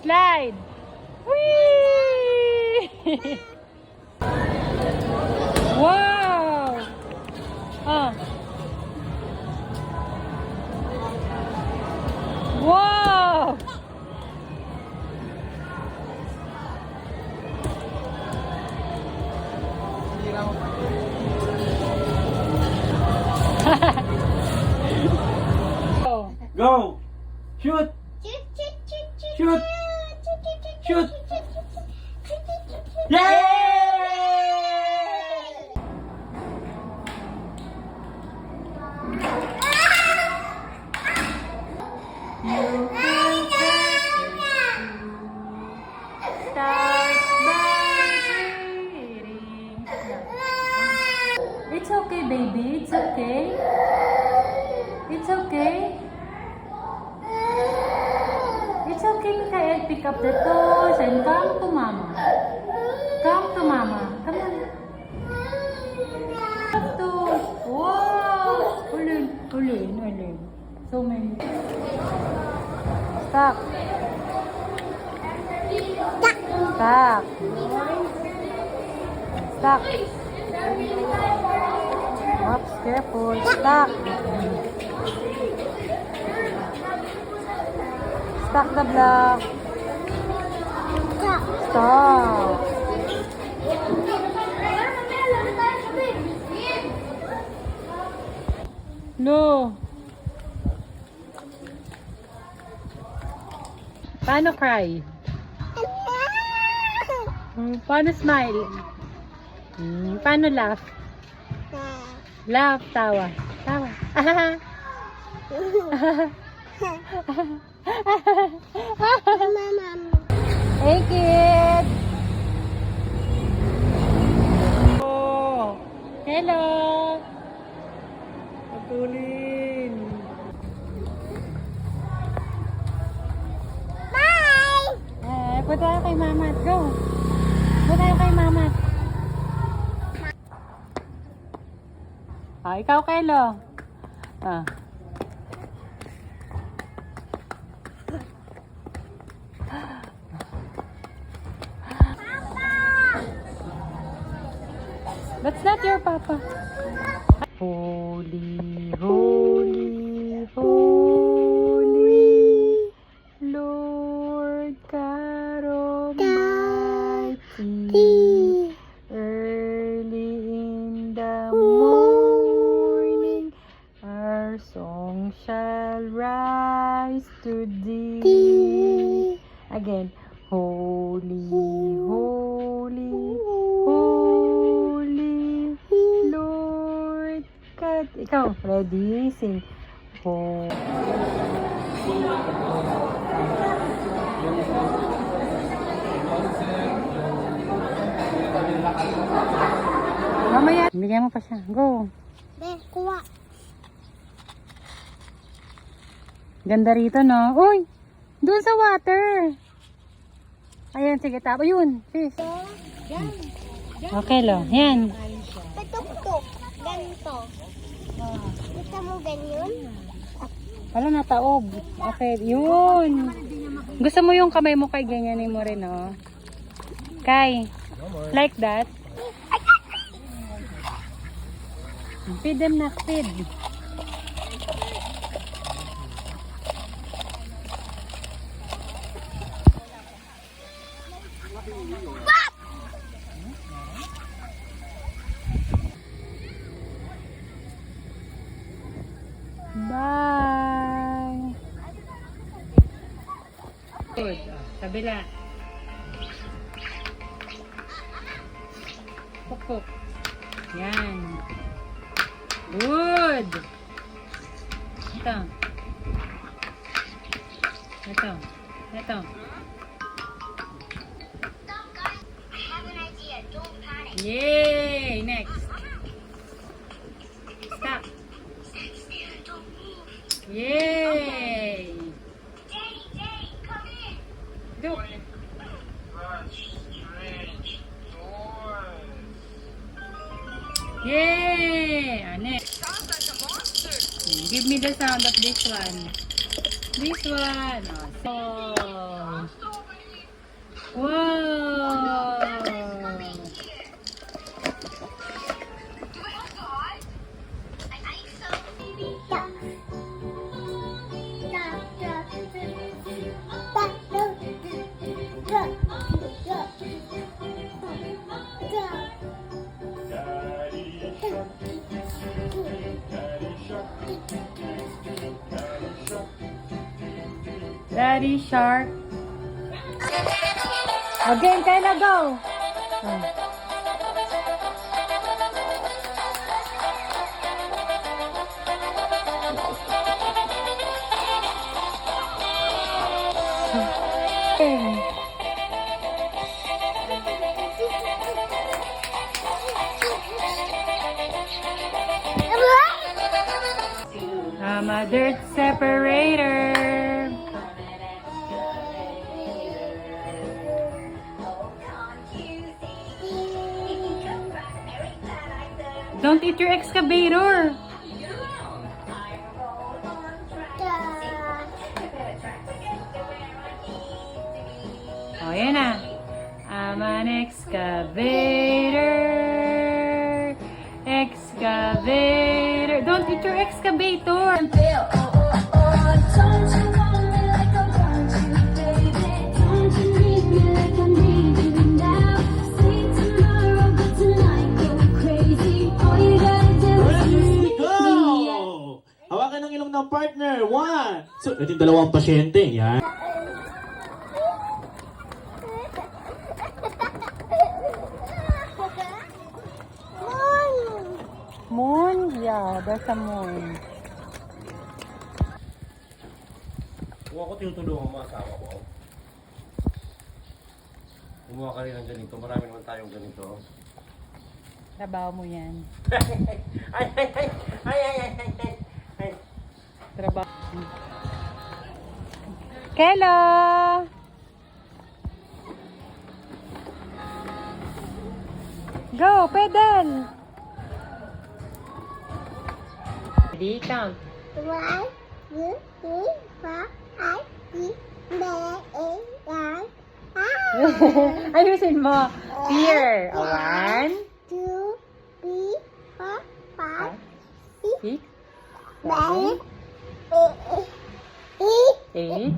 Slide! Whee! Wow! Oh. Wow! Go! Shoot! Shoot! Shoot! Yay! It's okay, baby. It's okay. It's okay. It's okay, Mikael. Pick up the toys and come to mama. Come to mama. Come on. Have to. Wow. Ulin. So many. Stop. Stop. Stop. Oops, careful. Stop. Stop the block. Stop. No. Paano cry? Paano smile? Paano laugh? Laugh, tawa. Tawa. Hey, kid! Oh, hello! Patulin! Bye! Punta tayo kay mama. Go! Punta tayo kay mama. Ikaw, Kelo. That's not your papa. Holy, holy, holy, Lord God Almighty. Early in the morning, our song shall rise to thee. Again, holy, holy, holy, Lord God. Ikaw, ready? Sing. Holy. Mamaya, bigyan mo pa siya. Go. Kuha. Ganda rito, no? Uy! Doon sa water. Ayan, sige, tapo. Yun, fish. Yan. Okay, lo. Yan. Patok-tok. Ganito. Gusto mo ganyan? Wala, nataob. Okay, yun. Gusto mo yung kamay mo kay ganyanin mo rin, no? Kay, like that. Feed them na, feed. Bye! Good. Kabila. Pukpuk. Yan. Good! Ito. Ito. Ito. Yay! Next. Stop. Yay! Do. Yay! Next. Give me the sound of this one. This one. Oh. Wow! Daddy Shark. Again, Kayla, go! I'm a dirt separator. Don't eat your excavator. Oh, yan na. I'm an excavator. Excavator. Don't eat your excavator. Go! Hawakan ng ilong ng partner. 1. So, ito yung dalawang pasyente. Yan. Moon? Yeah, there's a moon. Kung ako tinutulungan mo asawa ko, kumuha ka rin ng ganito. Marami naman tayong ganito. Trabaho mo yan. Ay, ay, ay, ay, ay, ay, ay, ay. Trabaho. Kela! Go, pedal! Ready, count. 1, 2, 3, 4, 5, 6, 7, 8, 9. Ayusin mo. Here. 1, 2, 3, 4, 5, 6, 7, 8, 9,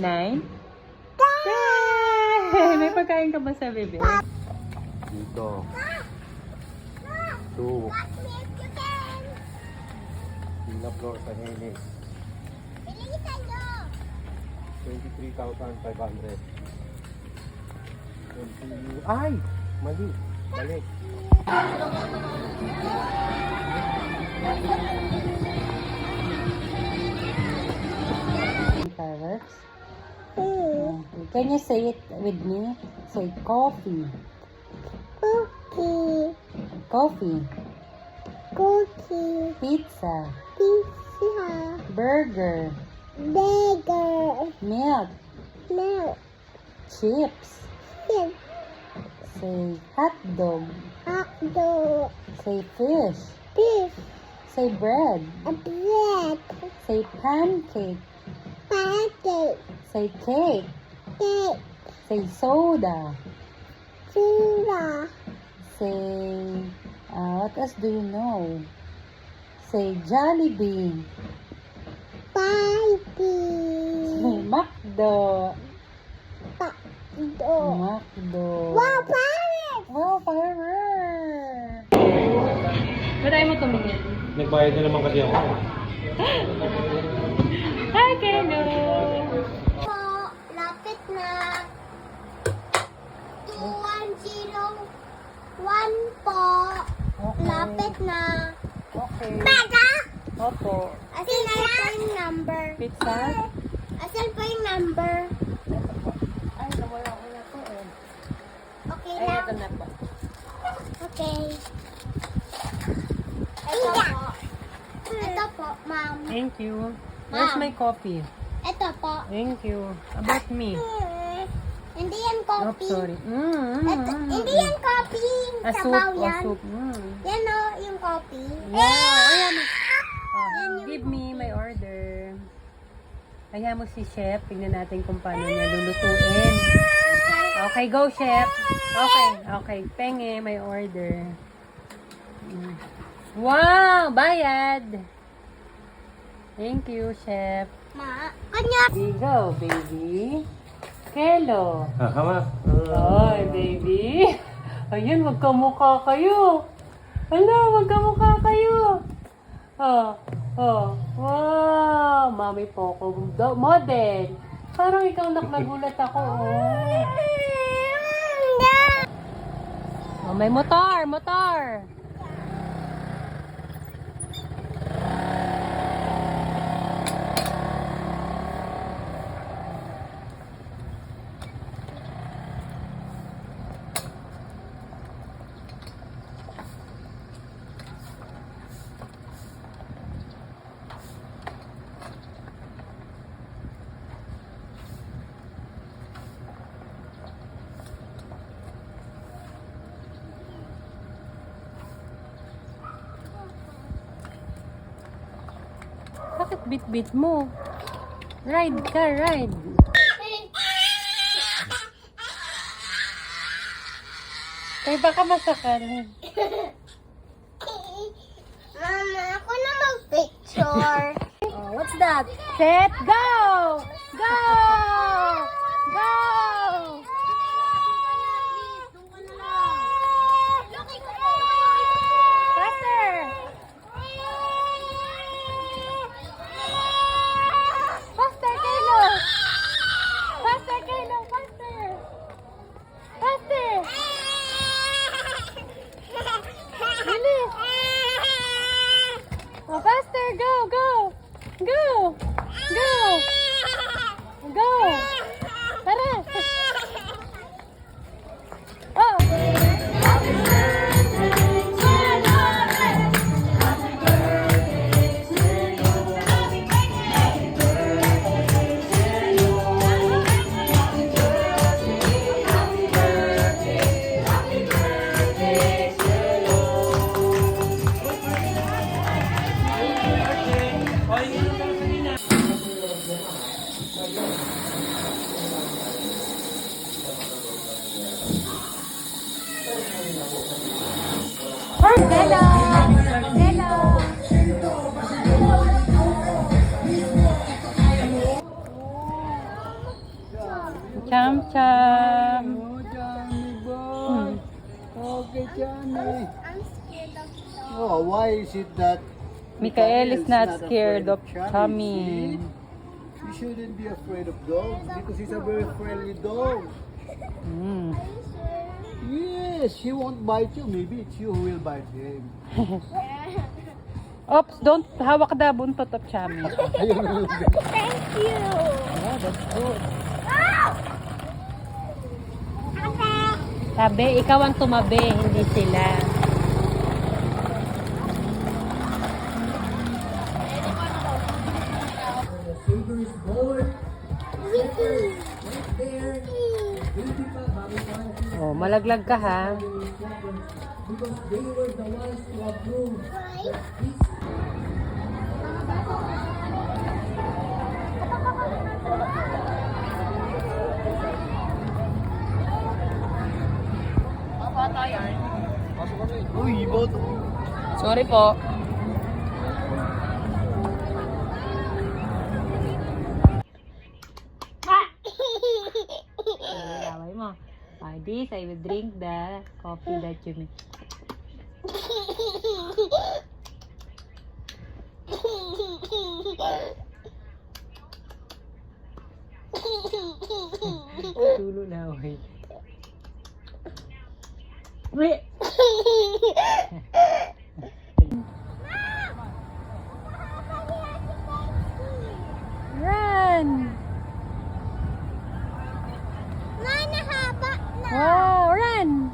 9. May pagkain ka ba sa bebe? Dito. 2. Tina floor sa Helis. 23,500. Ay! Mali. Balik. Fireworks. Can you say it with me? Say coffee. Cookie, Coffee. cookie, Pizza. pizza, Burger. burger, Milk. milk, Chips. chip, Say hot dog. hot dog, Say fish. beef, Say bread. bread, Say pancake. pancake, Say cake. cake, Say soda. soda, Say, what else do you know? Say Jollibee. baby, Macdo. dog. Macdo. Wow, parrot! Wow, firework! Ba't tayo mo tumingin? Nagbayad na naman kasi ako. Hi, Keno! Po, lapit na. 2101 po. Okay. Lapit na. Okay. Bata! Opo. Asan na yung number? Pizza? Asan po yung number? Ay, nawala ko na po eh. Okay Ay, lang. ito na po. Okay. Ito po. Ito po, ma'am. Thank you. Where's my coffee? Ito po. Thank you. About me. Hindi yan Oh, coffee. sorry. Hindi yan coffee. A soup. Sabaw A yan. soup. Yan o, yung coffee. Yeah. Ayan. Yan yung Give me my order. Kaya mo si Chef. Tingnan natin kung paano niya lulutuin. Okay, go, Chef. Okay. Penge, may order. Wow! Bayad! Thank you, Chef. Ma, kanya. Here you go, baby. Hello. Hama. Ay, baby. Ayun, magkamukha kayo. Ano, magkamukha kayo. Wow. Mami Poco. Model. Parang ikaw nagulat ako. Oh, may motor. Bakit bit-bit mo? Ride ka, ride. Ay, baka masakal. Mama, ako na mag-picture. Oh, what's that? Set, go! Go! Go! Faster! Faster, Kaylo! Faster, Kaylo! Faster! Faster! Bilis! Oh, faster! Go! Go! Go! Go! Go! Tara! Oh! Hello! Hello! Cham-cham! Okay, Johnny. I'm scared of dogs. Oh, why is it that Mikael is not scared of Chummy? Chummy. You shouldn't be afraid of dogs because he's a very friendly dog. Mm. Yes, he won't bite you. Maybe it's you who will bite him. Oops, don't hawak the buntot of Chummy. Ayun na lang. Thank you. Yeah, that's good. Sabi, ikaw ang tumabi, hindi sila. Oh, malaglag ka ha. Uy, ibot. Sorry po. Laway mo. By this, I will drink the coffee that you make. Tulo na, wait. Wait! Run! Nahaba na. Wow, run!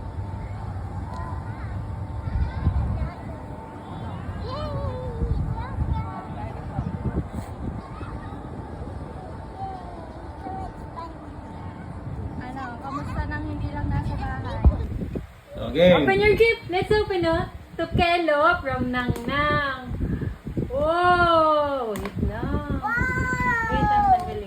Ano, kamusta nang hindi lang nasa bahay? Okay. Open your gift! Let's open it! To Kelo from Nang Nang. Whoa! Wait lang. Wait lang, tanggalin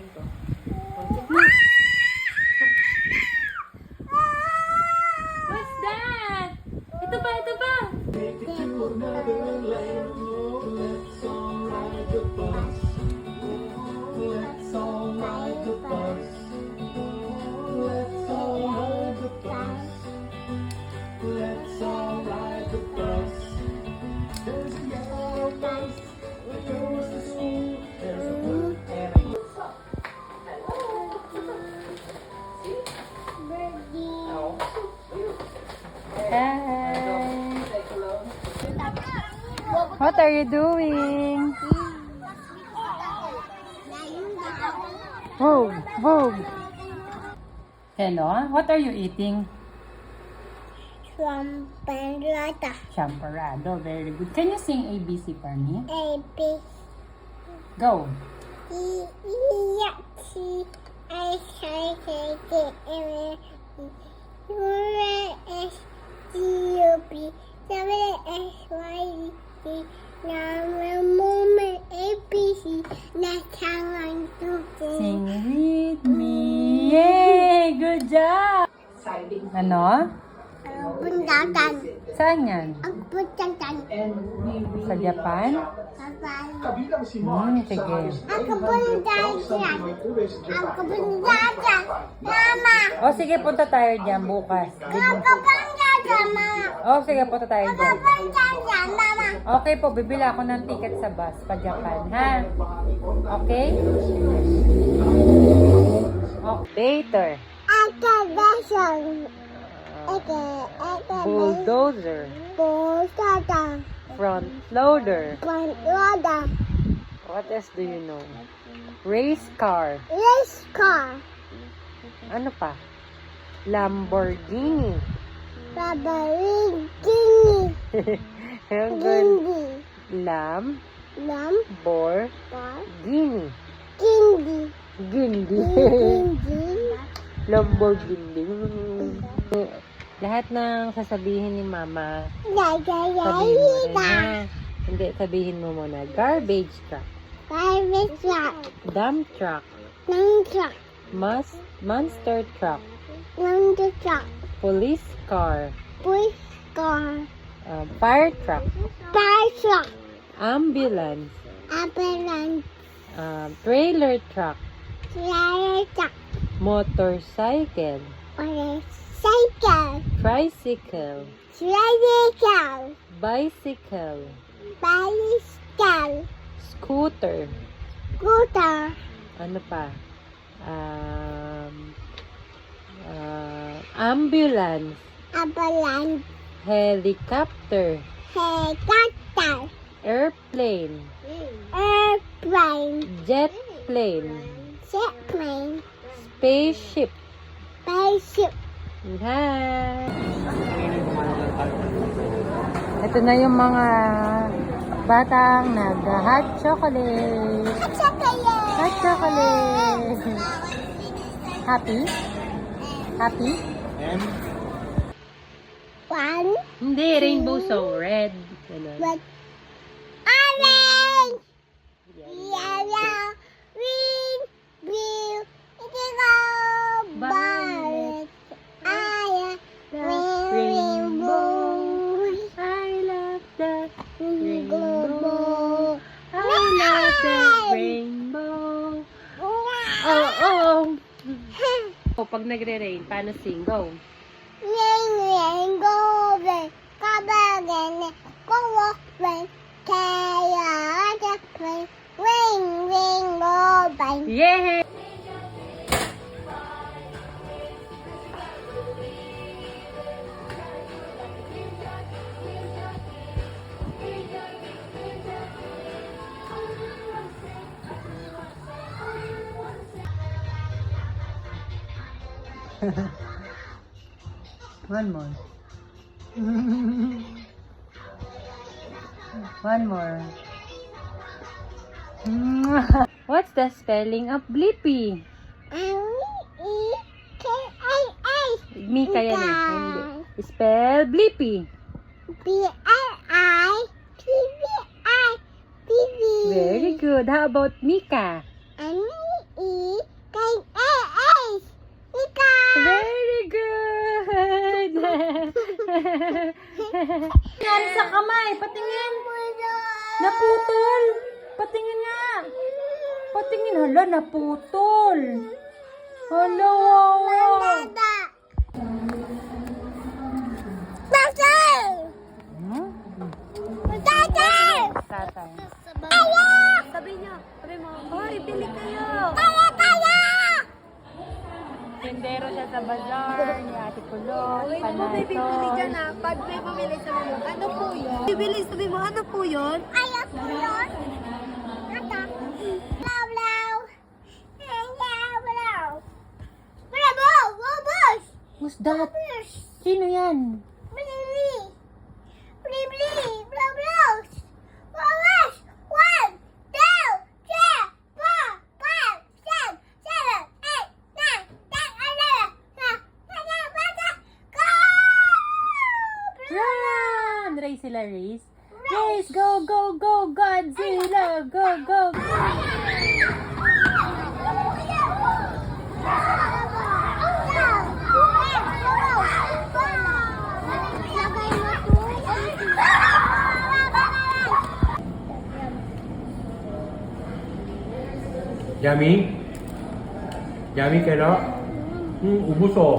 Hi. What are you doing? Vogue, Vogue. Hello, what are you eating? From Pandora. Champorado, very good. Can you sing ABC for me? A, B, Go. E, F, G, H, I, J, K, L, M, N, S, T, U, P, W, X, Y, Z, Now, moment, A, B, C, next time, 1, 2, 3. Sing with me. Yay! Good job! Ano? Puntakan. Saan yan? Ang puntakan. Sa Japan? Sige. Ako puntakan. Ako puntakan. Mama. O sige, punta tayo dyan bukas. Ako puntakan, mama. O sige, punta tayo Ako dyan. puntakan, mama. Okay po, bibili ako ng ticket sa bus pa Japan, ha? Okay? Later. Ako dasang. Ako Bulldozer. puntakan. Front loader. Puntakan. What else do you know? Race car. Race car. Ano pa? Lamborghini. Babaling gini. Ang good. Gindi. Lam. Lam. Bor. Bar. Gini. Gindi. Gindi. Gindi. Lamborghini. Lahat ng sasabihin ni Mama, sabihin mo rin na. Hindi, sabihin mo muna. Garbage truck. Garbage truck. Dump truck. Nang truck. Monster truck. Nang truck. Police car. Police car. Fire truck. Fire truck. Ambulance. Ambulance. Trailer truck. Trailer truck. Motorcycle. Cycle. Tricycle. Tricycle. Bicycle. Bicycle. Scooter. Scooter. Ano pa? Ambulance. Ambulance. Helicopter. Helicopter. Airplane. Airplane. Jet plane. Jet plane. Spaceship. Spaceship. Hi! Ito na yung mga batang nag-hot chocolate. Chocolate. Hot chocolate. Happy? Happy? One. Hindi, rainbow so red. Ganun. Red. Orange. Yellow. Green. Blue. Indigo. Violet. Rainbow. I love that Rainbow. I love that rainbow. Oh, oh. O, pag nagre-rain, paano sing? Go. Rain, rain, go rain. Kabagane. Go walk rain. Kaya the rain. Rain, rain, go rain. Yeah! One more. One more. What's the spelling of Blippi? M-E-K-I-A. Mika yan eh. Hindi. Spell Blippi. B-L-I-P-P-I-P-P. Very good. How about Mika? M-E-K-A-A. Mika. Very good! Nangyari sa kamay. Patingin. Naputol. Patingin nga. Patingin. Hala, naputol. Hala, wawa. Tatay! Hmm? Tatay! Tatay. Sabi niyo, sabi mo, hoy, pili kayo! Kaya! Tindero siya sa bazaar ni Ate kulot, Wait mo, may bibili panatol. dyan ah. Pag may bumili sabi mo, ano po yun? Bibili sabi mo, ano po yun? Ayaw po yun. Ata. Blow, blow. Ayaw, blow. Bravo! Robos! Who's that? Sino yan? Bili! Bili! Blow, blow! Robos! 1, 2, 3, 4, 5, 6, 7, 8, 9, 10, 11, 12, 13, 14, go! Run! Race sila, race. Race! Go, go, go! Godzilla! Go, go! Yummy? Yummy ka na? Ubus oh.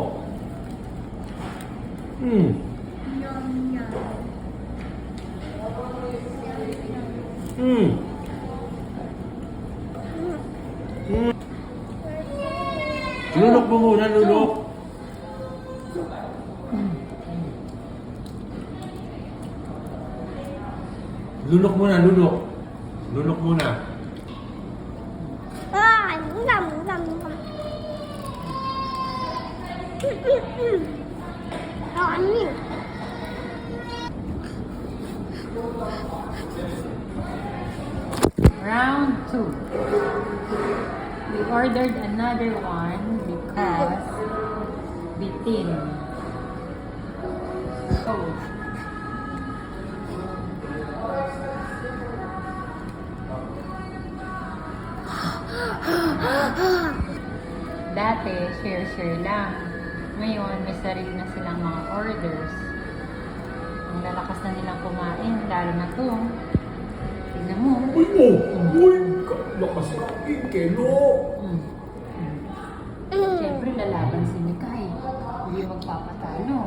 Lulok mo muna, lulok. Lulok muna, lulok. Lulok muna. Ah, ngam, ngam, ngam. Ah, ano yun? Round 2. We ordered another one because bitin. So, dati, share-share lang. Ngayon, may sarili na silang mga orders. Ang lalakas na nilang kumain, lalo na to. Tignan mo. Lakas ka, kelo. Siyempre, lalaban si Mikay. Hindi magpapatalo.